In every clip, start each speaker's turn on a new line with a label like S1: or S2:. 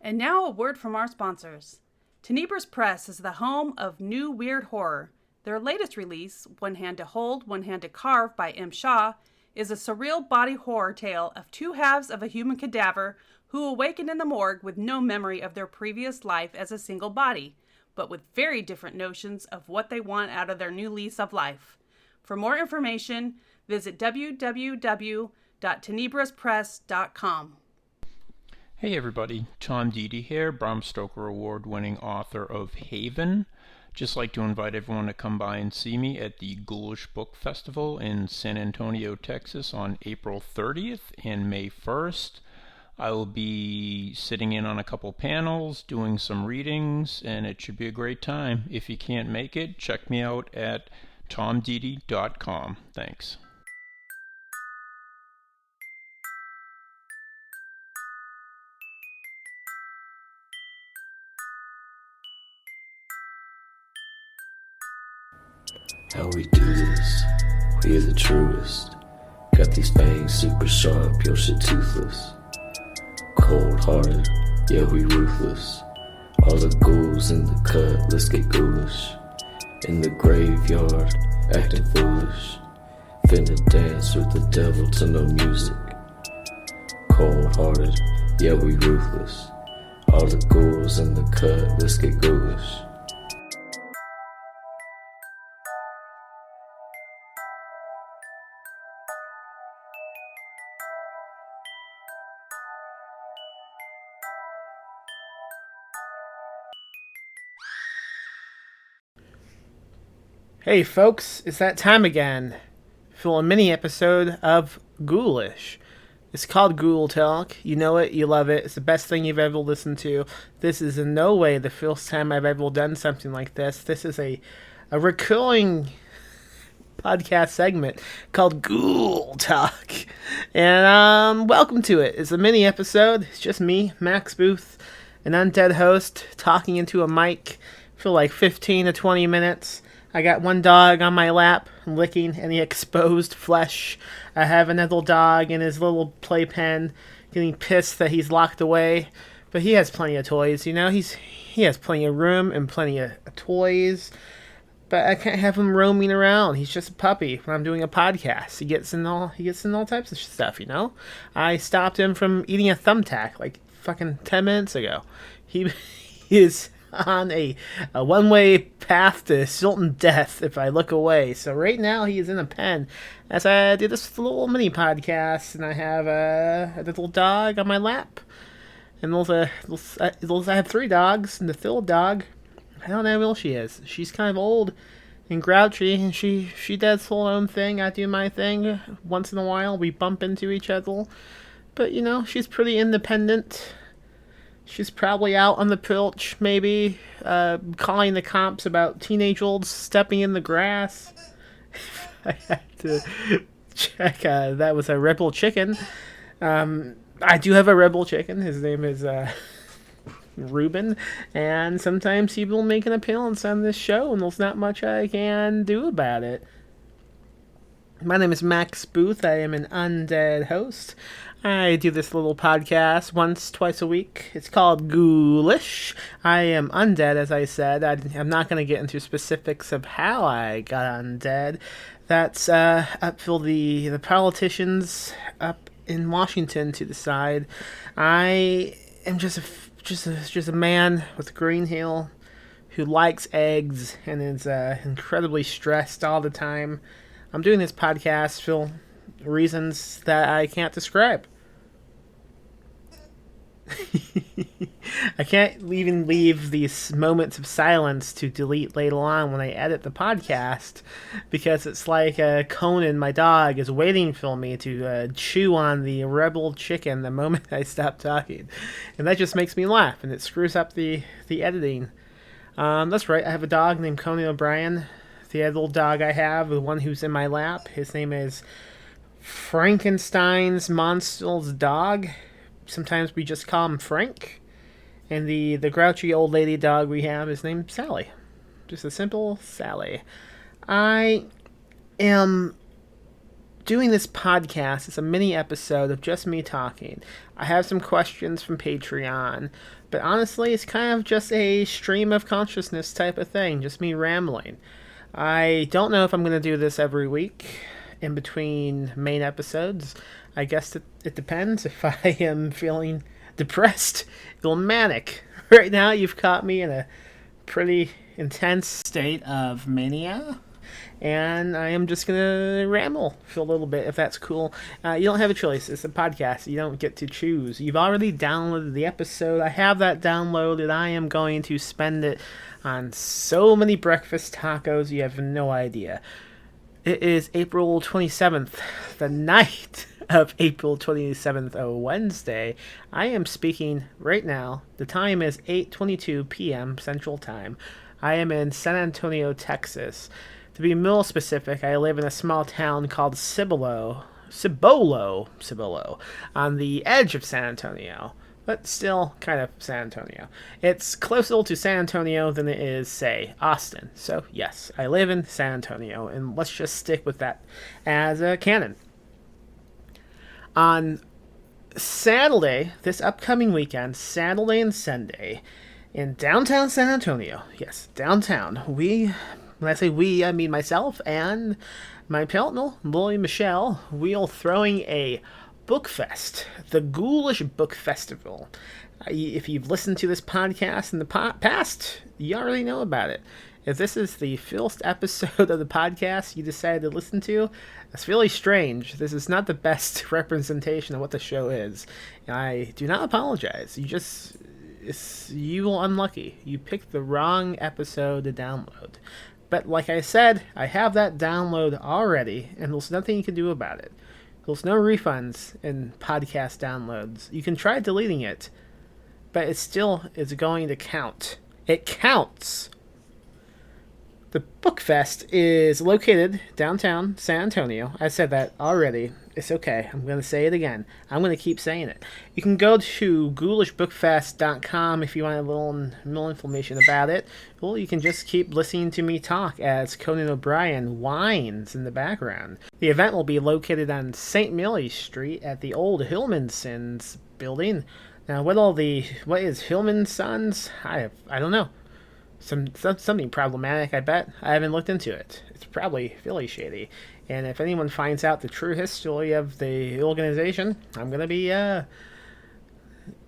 S1: And now a word from our sponsors. Tenebra's Press is the home of new weird horror. Their latest release, One Hand to Hold, One Hand to Carve by M. Shaw, is a surreal body horror tale of two halves of a human cadaver who awaken in the morgue with no memory of their previous life as a single body, but with very different notions of what they want out of their new lease of life. For more information, visit www.tenebraspress.com.
S2: Hey everybody, Tom Deedy here, Bram Stoker Award-winning author of Haven. Just like to invite everyone to come by and see me at the Ghoulish Book Festival in San Antonio, Texas on April 30th and May 1st. I will be sitting in on a couple panels, doing some readings, and it should be a great time. If you can't make it, check me out at tomdeedy.com. Thanks.
S3: How we do this, we are the truest. Got these fangs super sharp, your shit toothless. Cold-hearted, yeah we ruthless. All the ghouls in the cut, let's get ghoulish. In the graveyard, acting foolish. Finna dance with the devil to no music. Cold-hearted, yeah we ruthless. All the ghouls in the cut, let's get ghoulish.
S4: Hey folks, it's that time again for a mini episode of Ghoulish. It's called Ghoultalk. You know it, you love it. It's the best thing you've ever listened to. This is in no way the first time I've ever done something like this. This is a recurring podcast segment called Ghoultalk. And welcome to it. It's a mini episode. It's just me, Max Booth, an undead host, talking into a mic for like 15 to 20 minutes. I got one dog on my lap, licking any exposed flesh. I have another dog in his little playpen, getting pissed that he's locked away. But he has plenty of toys, you know? He has plenty of room and plenty of toys. But I can't have him roaming around. He's just a puppy when I'm doing a podcast. He gets in all types of stuff, you know? I stopped him from eating a thumbtack like fucking 10 minutes ago. He is on a one-way path to certain death if I look away. So right now he is in a pen as I do this little mini podcast, and I have a little dog on my lap. And I have 3 dogs, and the third dog, I don't know how old she is. She's kind of old and grouchy, and she does her own thing. I do my thing. Once in a while we bump into each other. But, you know, she's pretty independent. She's probably out on the porch, maybe, calling the cops about teenagers stepping in the grass. I have to check. That was a rebel chicken. I do have a rebel chicken. His name is Ruben, and sometimes he will make an appearance on this show, and there's not much I can do about it. My name is Max Booth. I am an undead host. I do this little podcast twice a week. It's called Ghoulish. I am undead, as I said. I'm not going to get into specifics of how I got undead. That's up for the politicians up in Washington to decide. I am just a man with green hair who likes eggs and is incredibly stressed all the time. I'm doing this podcast for reasons that I can't describe. I can't even leave these moments of silence to delete later on when I edit the podcast, because it's like Conan, my dog, is waiting for me to chew on the rebel chicken the moment I stop talking. And that just makes me laugh, and it screws up the editing. That's right, I have a dog named Conan O'Brien. The other dog I have, the one who's in my lap, his name is Frankenstein's Monster's Dog. Sometimes we just call him Frank. And the grouchy old lady dog we have is named Sally. Just a simple Sally. I am doing this podcast. It's a mini episode of just me talking. I have some questions from Patreon, but honestly, it's kind of just a stream of consciousness type of thing, just me rambling. I don't know if I'm going to do this every week in between main episodes. I guess it depends. If I am feeling depressed, feel manic. Right now, you've caught me in a pretty intense state of mania, and I am just gonna ramble for a little bit, if that's cool. You don't have a choice. It's a podcast. You don't get to choose. You've already downloaded the episode. I have that downloaded. I am going to spend it on so many breakfast tacos you have no idea. It is April 27th, the night of April 27th, a Wednesday. I am speaking right now. The time is 8:22 p.m. Central Time. I am in San Antonio, Texas. To be more specific, I live in a small town called Cibolo, on the edge of San Antonio, but still kind of San Antonio. It's closer to San Antonio than it is, say, Austin. So, yes, I live in San Antonio, and let's just stick with that as a canon. On Saturday, this upcoming weekend, Saturday and Sunday, in downtown San Antonio, yes, downtown, when I say we, I mean myself and my partner, Lily Michelle, we are throwing a book fest, the Ghoulish Book Festival. If you've listened to this podcast in the past, you already know about it. If this is the first episode of the podcast you decided to listen to, that's really strange. This is not the best representation of what the show is. I do not apologize. You were unlucky. You picked the wrong episode to download. But like I said, I have that download already, and there's nothing you can do about it. There's no refunds in podcast downloads. You can try deleting it, but it still is going to count. It counts. The Book Fest is located downtown San Antonio. I said that already. It's okay. I'm going to say it again. I'm going to keep saying it. You can go to ghoulishbookfest.com if you want a little more information about it. Or you can just keep listening to me talk as Conan O'Brien whines in the background. The event will be located on St. Mary's Street at the old Hillman Sons building. Now, what is Hillman Sons? I don't know. Something problematic, I bet. I haven't looked into it. It's probably really shady. And if anyone finds out the true history of the organization, I'm gonna be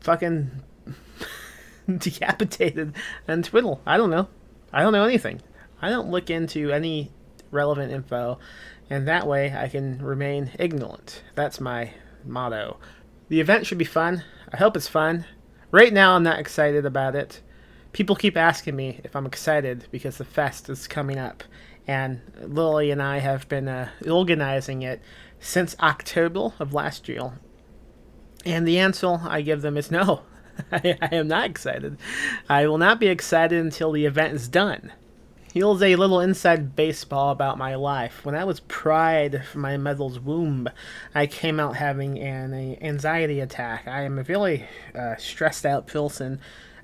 S4: fucking decapitated on Twitter. I don't know. I don't know anything. I don't look into any relevant info, and that way I can remain ignorant. That's my motto. The event should be fun. I hope it's fun. Right now, I'm not excited about it. People keep asking me if I'm excited because the fest is coming up, and Lily and I have been organizing it since October of last year. And the answer I give them is no. I am not excited. I will not be excited until the event is done. Here's a little inside baseball about my life. When I was pried from my mother's womb, I came out having an anxiety attack. I am a really stressed out person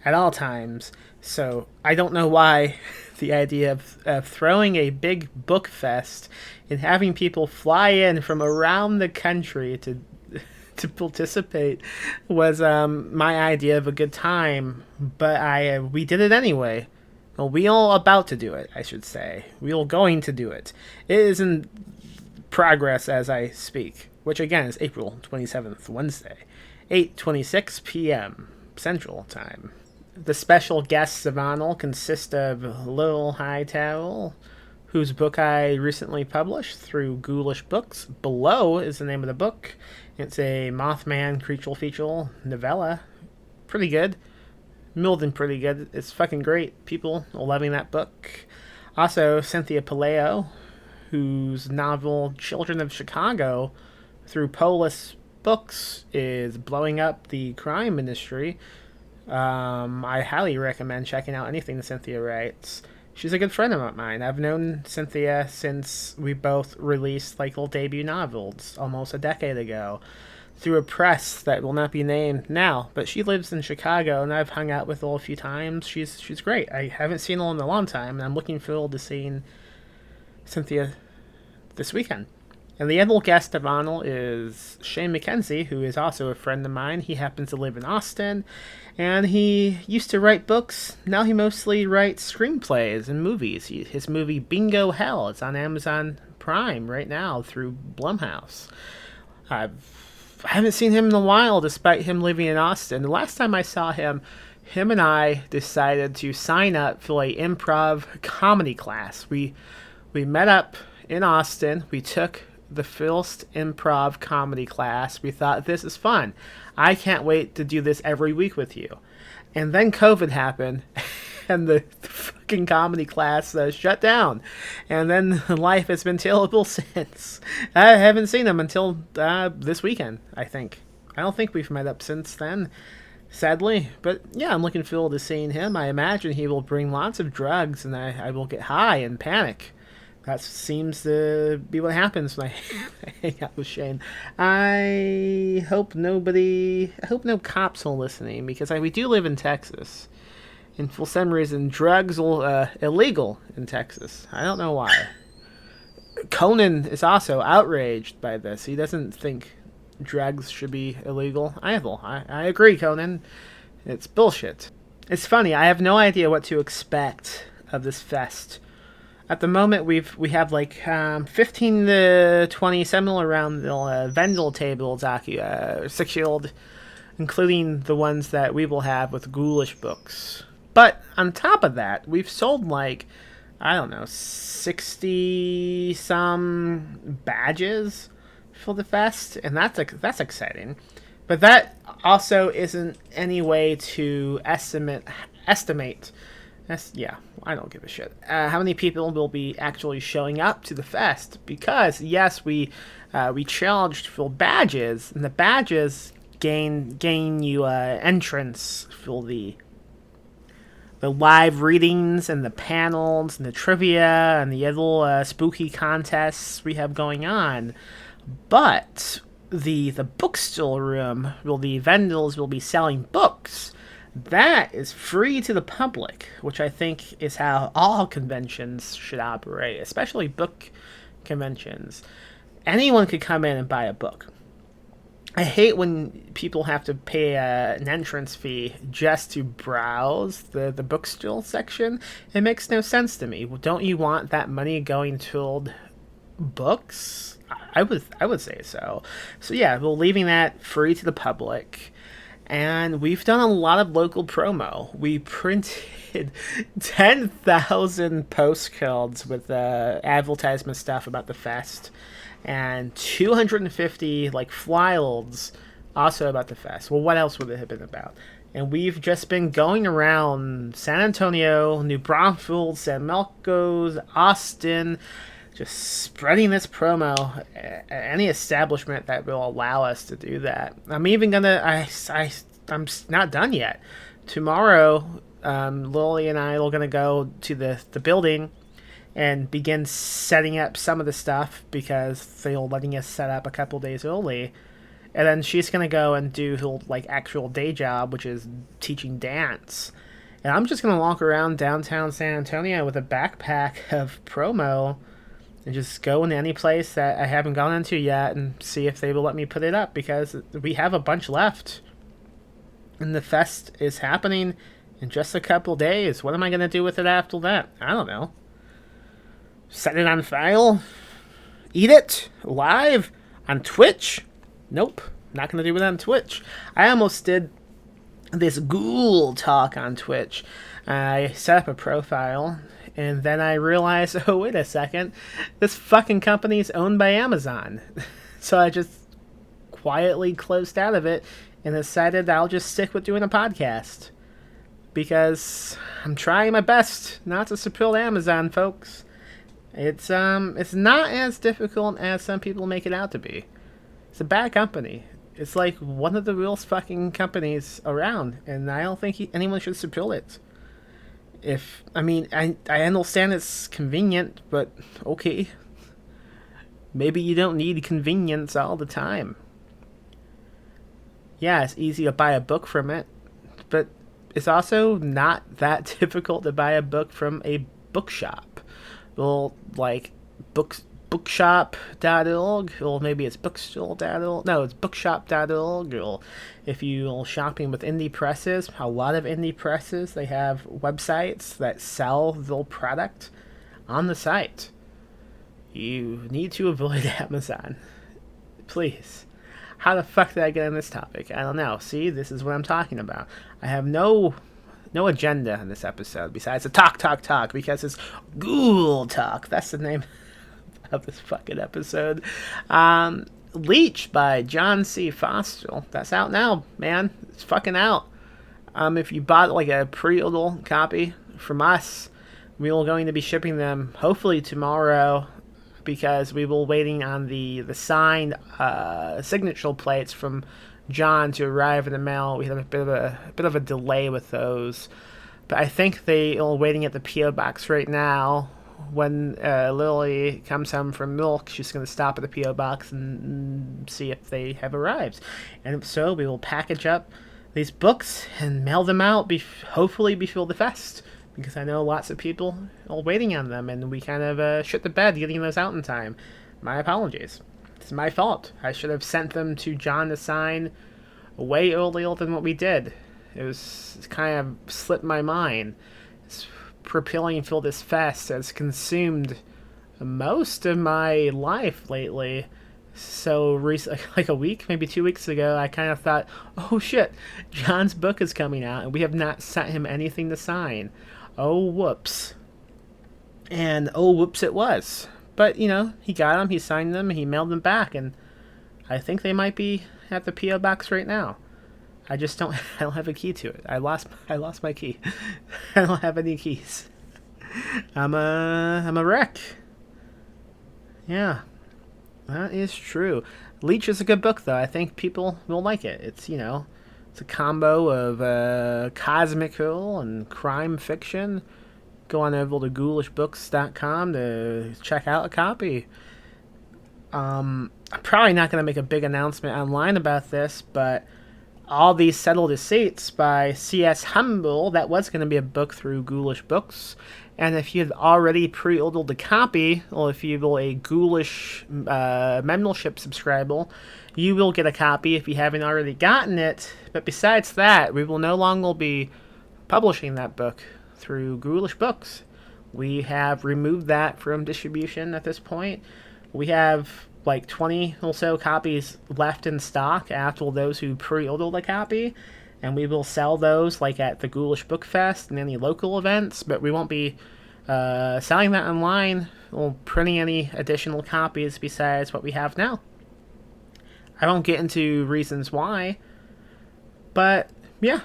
S4: at all times, so I don't know why the idea of throwing a big book fest and having people fly in from around the country to participate was my idea of a good time, but we did it anyway. Well, we are about to do it, I should say. We are going to do it. It is in progress as I speak, which again is April 27th, Wednesday, 8:26 p.m. Central Time. The special guests of honor consist of Lil Hightower, whose book I recently published through Ghoulish Books. Below is the name of the book. It's a Mothman creature feature novella. Pretty good. More than pretty good. It's fucking great. People are loving that book. Also, Cynthia Paleo, whose novel Children of Chicago through Polis Books is blowing up the crime industry. I highly recommend checking out anything that Cynthia writes. She's a good friend of mine. I've known Cynthia since we both released our debut novels almost a decade ago through a press that will not be named now, but she lives in Chicago and I've hung out with her a few times. She's great. I haven't seen her in a long time, and I'm looking forward to seeing Cynthia this weekend. And the other guest of honor is Shane McKenzie, who is also a friend of mine. He happens to live in Austin, and he used to write books. Now he mostly writes screenplays and movies. His movie Bingo Hell is on Amazon Prime right now through Blumhouse. I haven't seen him in a while, despite him living in Austin. The last time I saw him and I decided to sign up for an improv comedy class. We met up in Austin. We took the first improv comedy class. We thought, this is fun. I can't wait to do this every week with you. And then COVID happened, and the fucking comedy class shut down. And then life has been terrible since. I haven't seen him until this weekend, I think. I don't think we've met up since then, sadly. But yeah, I'm looking forward to seeing him. I imagine he will bring lots of drugs, and I will get high and panic. That seems to be what happens when I hang out with Shane. I hope no cops are listening, because we do live in Texas. And for some reason, drugs are illegal in Texas. I don't know why. Conan is also outraged by this. He doesn't think drugs should be illegal either. I agree, Conan. It's bullshit. It's funny. I have no idea what to expect of this fest. At the moment, we have like 15 to 20 similar around the vendor tables, 6-year-old, including the ones that we will have with Ghoulish books. But on top of that, we've sold like, I don't know, 60 some badges for the fest, and that's exciting. But that also isn't any way to estimate. Yeah, I don't give a shit. How many people will be actually showing up to the fest? Because yes, we charged for badges, and the badges gain you entrance for the live readings and the panels and the trivia and the other spooky contests we have going on. But the bookstore room, the vendors will be selling books. That is free to the public, which I think is how all conventions should operate, especially book conventions. Anyone could come in and buy a book. I hate when people have to pay an entrance fee just to browse the bookstore section. It makes no sense to me. Don't you want that money going toward books? I would say so. So yeah, we're leaving that free to the public. And we've done a lot of local promo. We printed 10,000 postcards with advertisement stuff about the fest, and 250 flyers also about the fest. Well, what else would it have been about? And we've just been going around San Antonio, New Braunfels, San Marcos, Austin, just spreading this promo at any establishment that will allow us to do that. I'm even gonna. I'm not done yet. Tomorrow, Lily and I are gonna go to the building and begin setting up some of the stuff, because they're letting us set up a couple days early. And then she's gonna go and do her actual day job, which is teaching dance. And I'm just gonna walk around downtown San Antonio with a backpack of promo and just go into any place that I haven't gone into yet and see if they will let me put it up, because we have a bunch left. And the fest is happening in just a couple days. What am I going to do with it after that? I don't know. Set it on file? Eat it? Live? On Twitch? Nope. Not going to do it on Twitch. I almost did this Ghoultalk on Twitch. I set up a profile, and then I realized, oh, wait a second, this fucking company is owned by Amazon. So I just quietly closed out of it and decided I'll just stick with doing a podcast. Because I'm trying my best not to support Amazon, folks. It's not as difficult as some people make it out to be. It's a bad company. It's like one of the realest fucking companies around, and I don't think anyone should support it. I understand it's convenient, but okay. Maybe you don't need convenience all the time. Yeah, it's easy to buy a book from it, but it's also not that difficult to buy a book from a bookshop. Well, book bookshop.org, or maybe it's bookstore.org. No, it's bookshop.org. Or if you're shopping with indie presses, a lot of indie presses, they have websites that sell their product on the site. You need to avoid Amazon. Please. How the fuck did I get on this topic? I don't know. See, this is what I'm talking about. I have no agenda in this episode besides the talk, because it's Ghoul Talk. That's the name of this fucking episode. Leech by John C. Foster. That's out now, man. It's fucking out. If you bought like a pre-order copy from us, we are going to be shipping them hopefully tomorrow, because we were waiting on the signed signature plates from John to arrive in the mail. We had a bit of a delay with those, but I think they are waiting at the PO box right now. When Lily comes home from milk, she's going to stop at the PO box and see if they have arrived, and if so, we will package up these books and mail them out hopefully before the fest, because I know lots of people are waiting on them, and we kind of shit the bed getting those out in time. My apologies. It's my fault. I should have sent them to John to sign way earlier than what we did. It's kind of slipped my mind. It's preparing for this fest has consumed most of my life lately. So like a week, maybe 2 weeks ago, I kind of thought, oh shit, John's book is coming out, and we have not sent him anything to sign. Oh, whoops. And oh, whoops it was. But, he got them, he signed them, he mailed them back, and I think they might be at the P.O. box right now. I don't have a key to it. I lost my key. I don't have any keys. I'm a wreck. Yeah, that is true. Leech is a good book, though. I think people will like it. It's a combo of cosmic horror and crime fiction. Go on over to ghoulishbooks.com to check out a copy. I'm probably not going to make a big announcement online about this, but All These Settled Deceits by C.S. Humble, that was going to be a book through Ghoulish Books. And if you've already pre-ordered a copy, or if you will a Ghoulish membership subscriber, you will get a copy if you haven't already gotten it. But besides that, we will no longer be publishing that book through Ghoulish Books. We have removed that from distribution at this point. We have like 20 or so copies left in stock after those who pre-ordered a copy, and we will sell those like at the Ghoulish Book Fest and any local events, but we won't be selling that online or printing any additional copies besides what we have now. I won't get into reasons why, but yeah,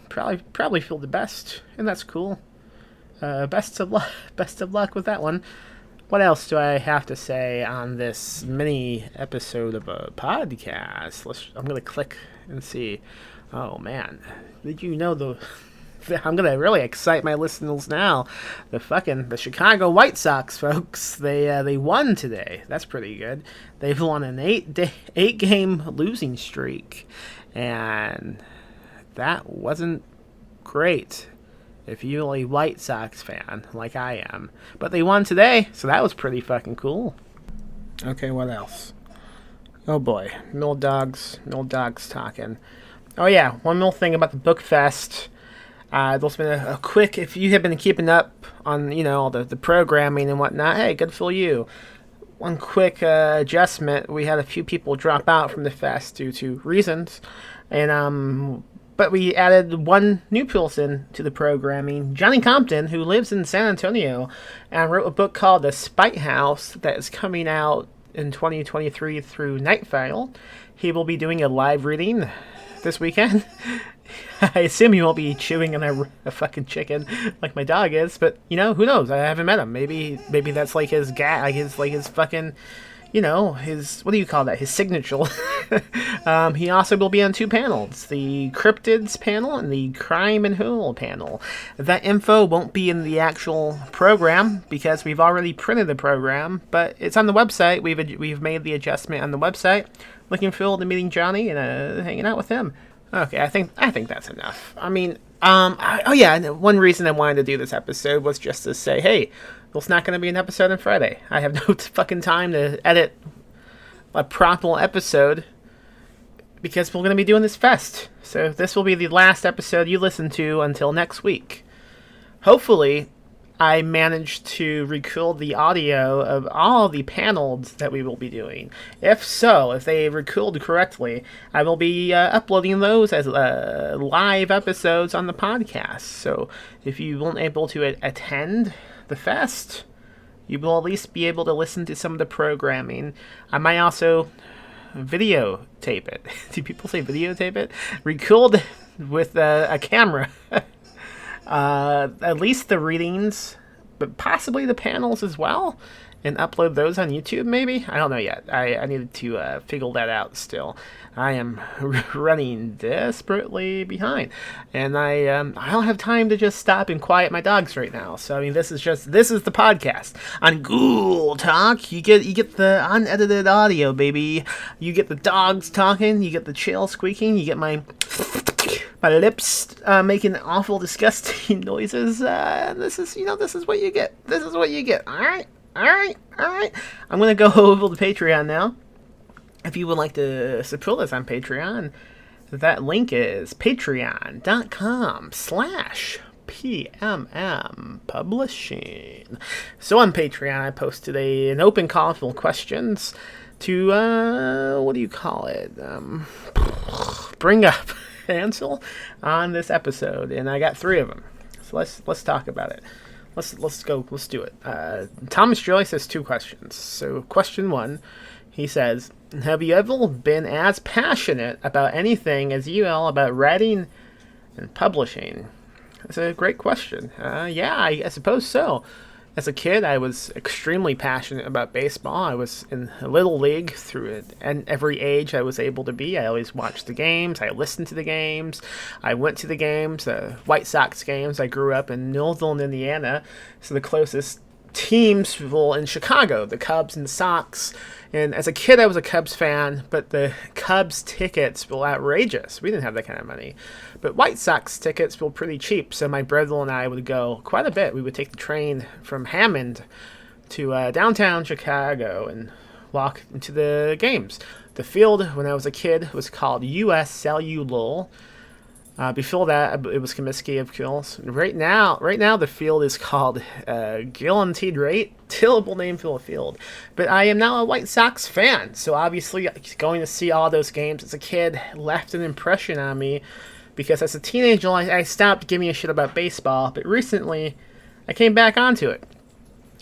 S4: probably feel the best, and that's cool. Best of luck with that one. What else do I have to say on this mini episode of a podcast? I'm gonna click and see. Oh man, did you know I'm gonna really excite my listeners now. The Chicago White Sox, folks, they won today. That's pretty good. They've won an 8-game losing streak, and that wasn't great if you're a White Sox fan like I am. But they won today, so that was pretty fucking cool. Okay, what else? Oh boy, Mill Dogs talking. Oh yeah, one more thing about the Book Fest. There's been a quick, if you have been keeping up on, all the programming and whatnot, hey, good for you. One quick adjustment, we had a few people drop out from the fest due to reasons, and but we added one new person to the programming, Johnny Compton, who lives in San Antonio, and wrote a book called The Spite House that is coming out in 2023 through Nightfile. He will be doing a live reading this weekend. I assume he won't be chewing on a fucking chicken like my dog is, but who knows? I haven't met him. Maybe that's like his his fucking, his, what do you call that? His signature. He also will be on 2 panels, the Cryptids panel and the Crime and Horror panel. That info won't be in the actual program because we've already printed the program, but it's on the website. We've made the adjustment on the website. Looking forward to meeting Johnny and hanging out with him. Okay, I think that's enough. I mean, oh yeah, and one reason I wanted to do this episode was just to say, hey, there's not going to be an episode on Friday. I have no fucking time to edit a proper episode because we're going to be doing this fest. So this will be the last episode you listen to until next week. Hopefully, I managed to record the audio of all the panels that we will be doing. If so, if they recorded correctly, I will be uploading those as live episodes on the podcast. So if you weren't able to attend the fest, you will at least be able to listen to some of the programming. I might also videotape it. Do people say videotape it? Record with a camera. At least the readings, but possibly the panels as well, and upload those on YouTube maybe? I don't know yet. I needed to figure that out still. I am running desperately behind, and I don't have time to just stop and quiet my dogs right now. So I mean, this is the podcast on Ghoultalk. You get the unedited audio, baby. You get the dogs talking. You get the chair squeaking. You get my lips making awful, disgusting noises. This is what you get. This is what you get. All right. I'm gonna go over to Patreon now. If you would like to support us on Patreon, that link is patreon.com/PMM Publishing. So on Patreon, I posted an open call for questions to what do you call it? Bring up Ansel on this episode, and I got 3 of them. So let's talk about it. Let's do it. Thomas Joyce has 2 questions. So question 1, he says, have you ever been as passionate about anything as you are about writing and publishing? That's a great question. Yeah, I suppose so. As a kid, I was extremely passionate about baseball. I was in a little league through it, and every age I was able to be. I always watched the games. I listened to the games. I went to the games, White Sox games. I grew up in Northern Indiana, so the closest teams were in Chicago, the Cubs and the Sox. And as a kid, I was a Cubs fan, but the Cubs tickets were outrageous. We didn't have that kind of money. But White Sox tickets were pretty cheap, so my brother and I would go quite a bit. We would take the train from Hammond to downtown Chicago and walk into the games. The field, when I was a kid, was called U.S. Cellular. Before that, it was Comiskey, of course. Right now, the field is called Guaranteed Rate. Terrible name for a field. But I am now a White Sox fan, so obviously going to see all those games as a kid left an impression on me, because as a teenager, I stopped giving a shit about baseball, but recently, I came back onto it.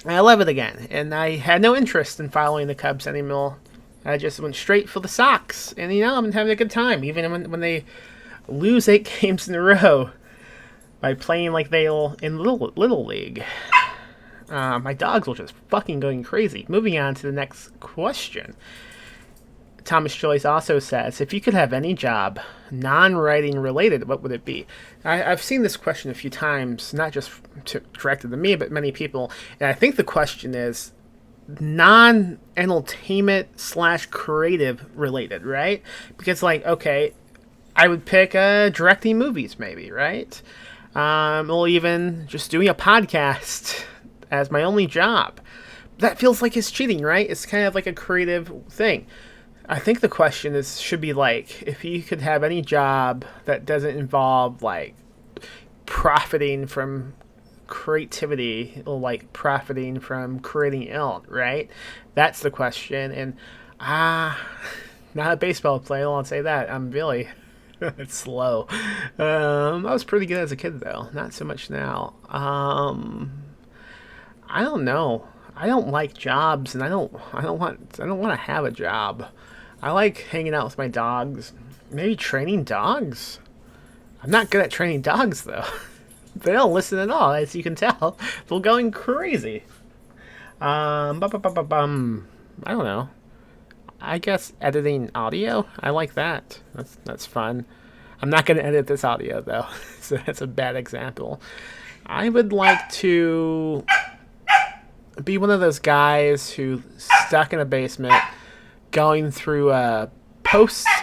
S4: I love it again, and I had no interest in following the Cubs anymore. I just went straight for the Sox, and I'm having a good time, even when they lose 8 games in a row by playing like they will in little league. My dogs were just fucking going crazy. Moving on to the next question. Thomas Joyce also says, if you could have any job, non-writing related, what would it be? I've seen this question a few times, not just directed to me, but many people. And I think the question is non-entertainment/creative related, right? Because okay, I would pick directing movies, maybe, right? Or even just doing a podcast as my only job. That feels like it's cheating, right? It's kind of like a creative thing. I think the question should be if you could have any job that doesn't involve profiting from creativity or profiting from creating art, right? That's the question. And not a baseball player, I'll say that. I'm really it's slow. I was pretty good as a kid, though. Not so much now. I don't know. I don't like jobs, and I don't want to have a job. I like hanging out with my dogs. Maybe training dogs. I'm not good at training dogs, though. They don't listen at all, as you can tell. They're going crazy. I don't know. I guess editing audio. I like that. That's fun. I'm not going to edit this audio, though, so that's a bad example. I would like to be one of those guys who's stuck in a basement going through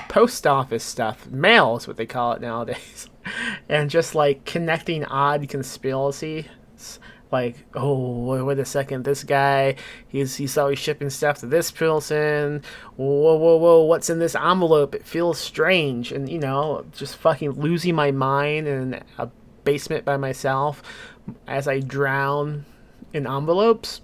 S4: post office stuff. Mail is what they call it nowadays. And just like connecting odd conspiracies. Like, oh, wait a second, this guy, he's always shipping stuff to this person. Whoa, what's in this envelope? It feels strange. And, just fucking losing my mind in a basement by myself as I drown in envelopes.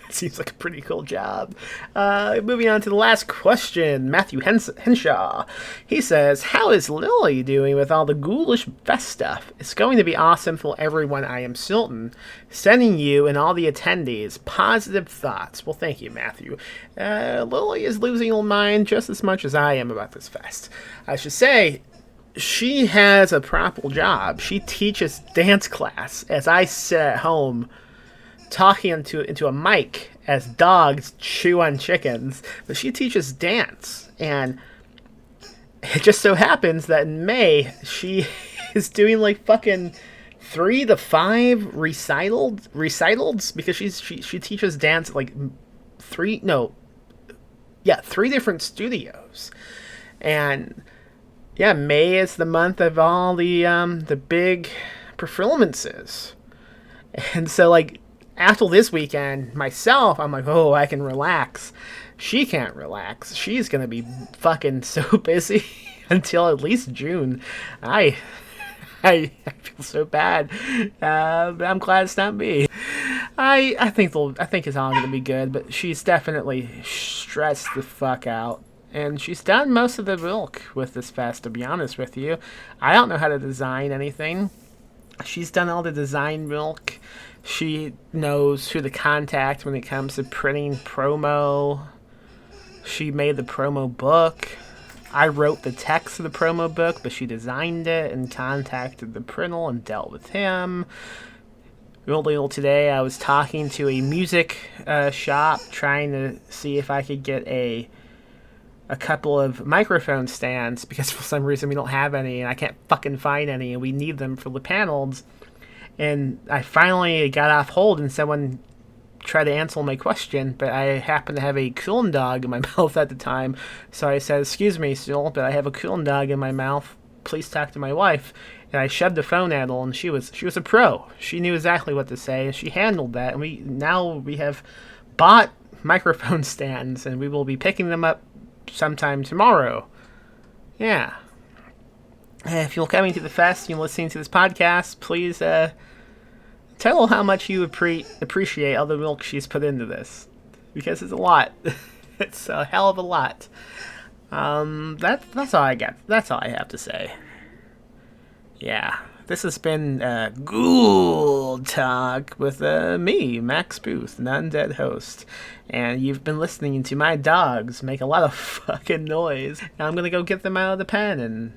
S4: Seems like a pretty cool job. Moving on to the last question. Matthew Henshaw. He says, how is Lily doing with all the Ghoulish Fest stuff? It's going to be awesome for everyone, I am certain. Sending you and all the attendees positive thoughts. Well, thank you, Matthew. Lily is losing her mind just as much as I am about this fest. I should say, she has a proper job. She teaches dance class as I sit at home talking into a mic as dogs chew on chickens, but she teaches dance, and it just so happens that in May she is doing like fucking 3 to 5 recitals because she teaches dance at like 3 different studios, and yeah, May is the month of all the big performances, and so like. After this weekend, myself, I'm like, oh, I can relax. She can't relax. She's going to be fucking so busy until at least June. I feel so bad. But I'm glad it's not me. I think it's all going to be good, but she's definitely stressed the fuck out. And she's done most of the work with this fest, to be honest with you. I don't know how to design anything. She's done all the design work. She knows who to contact when it comes to printing promo. She made the promo book. I wrote the text of the promo book, but she designed it and contacted the printer and dealt with him. Earlier today, I was talking to a music shop, trying to see if I could get a couple of microphone stands, because for some reason we don't have any, and I can't fucking find any, and we need them for the panels. And I finally got off hold, and someone tried to answer my question, but I happened to have a cooling dog in my mouth at the time. So I said, excuse me, sir, but I have a cooling dog in my mouth. Please talk to my wife. And I shoved the phone at her, and she was a pro. She knew exactly what to say, and she handled that. And we have bought microphone stands, and we will be picking them up sometime tomorrow. Yeah. If you're coming to the fest and you're listening to this podcast, please tell her how much you appreciate all the work she's put into this. Because it's a lot. It's a hell of a lot. That's all I got. That's all I have to say. Yeah. This has been Ghoultalk with me, Max Booth, an undead host. And you've been listening to my dogs make a lot of fucking noise. And I'm going to go get them out of the pen and,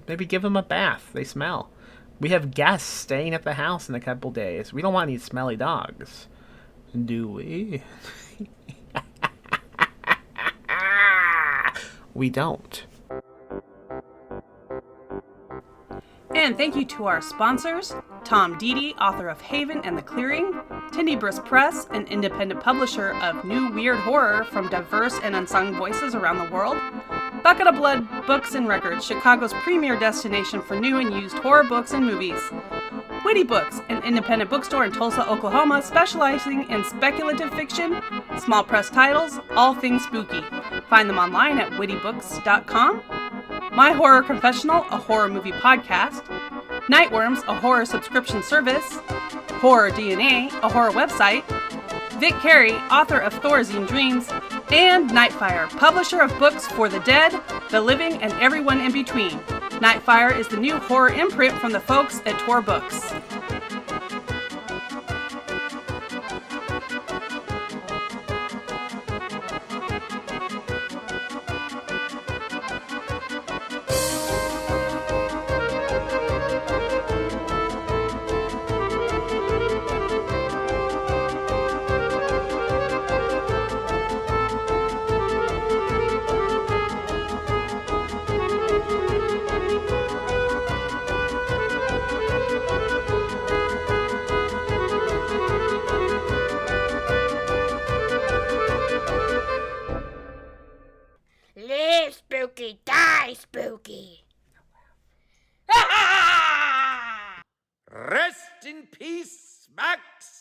S4: maybe give them a bath. They smell. We have guests staying at the house in a couple days. We don't want any smelly dogs. Do we? We don't.
S1: And thank you to our sponsors, Tom Deedy, author of Haven and the Clearing, Tenebrous Press, an independent publisher of new weird horror from diverse and unsung voices around the world, Bucket of Blood Books and Records, Chicago's premier destination for new and used horror books and movies, Witty Books, an independent bookstore in Tulsa, Oklahoma, specializing in speculative fiction, small press titles, all things spooky. Find them online at wittybooks.com. My Horror Confessional, a horror movie podcast, Nightworms, a horror subscription service, Horror DNA, a horror website, Vic Carey, author of Thorazine Dreams, and Nightfire, publisher of books for the dead, the living, and everyone in between. Nightfire is the new horror imprint from the folks at Tor Books.
S5: Die, Spooky! Die, Spooky!
S6: Rest in peace, Max!